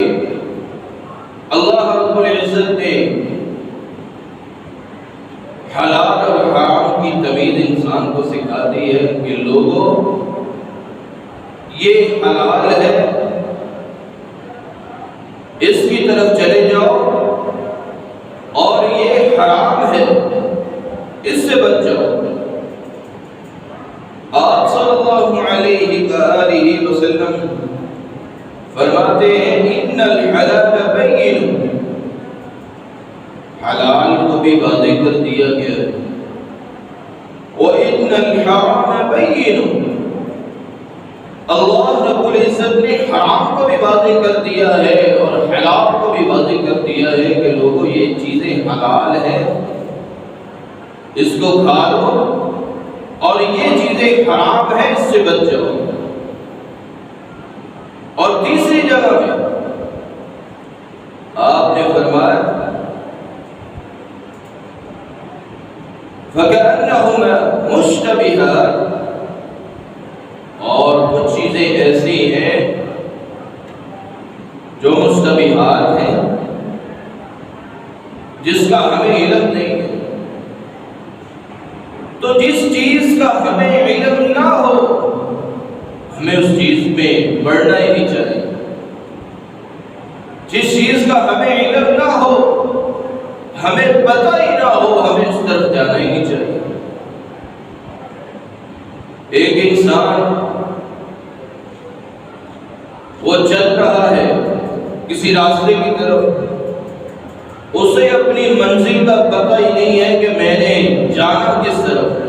اللہ رب العزت نے حلال اور حرام کی تمیز انسان کو سکھا دی ہے کہ لوگوں یہ حلال ہے اس کی طرف چلے جاؤ، اور یہ حرام ہے اس سے بچ جاؤ۔ آپ صلی اللہ علیہ وآلہ وسلم فرماتے ہیں ان الحلال بین، حلال کو بھی واضح کر دیا گیا ہے، وان الحرام بین، اللہ رب العزت نے حرام کو بھی واضح کر دیا ہے اور حلال کو بھی واضح کر دیا ہے کہ لوگوں یہ چیزیں حلال ہیں اس کو کھا لو، اور یہ چیزیں حرام ہیں اس سے بچ جاؤ۔ اور تیسری جگہ میں آپ نے فرمایا فَكَأَنَّهُمَا مُشْتَبِهَاتٌ، اور کچھ چیزیں ایسی ہیں جو مشتبہات ہیں جس کا ہمیں علم نہیں ہے، تو جس چیز کا ہمیں علم نہ ہو ہمیں اس چیز میں بڑھنا ہی نہیں چاہیے، جس چیز کا ہمیں علم نہ ہو ہمیں پتہ ہی نہ ہو ہمیں اس طرف جانا ہی نہیں چاہیے۔ ایک انسان وہ چل رہا ہے کسی راستے کی طرف، اسے اپنی منزل کا پتہ ہی نہیں ہے کہ میں نے جانا کس طرف ہے،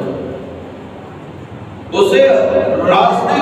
اسے راستے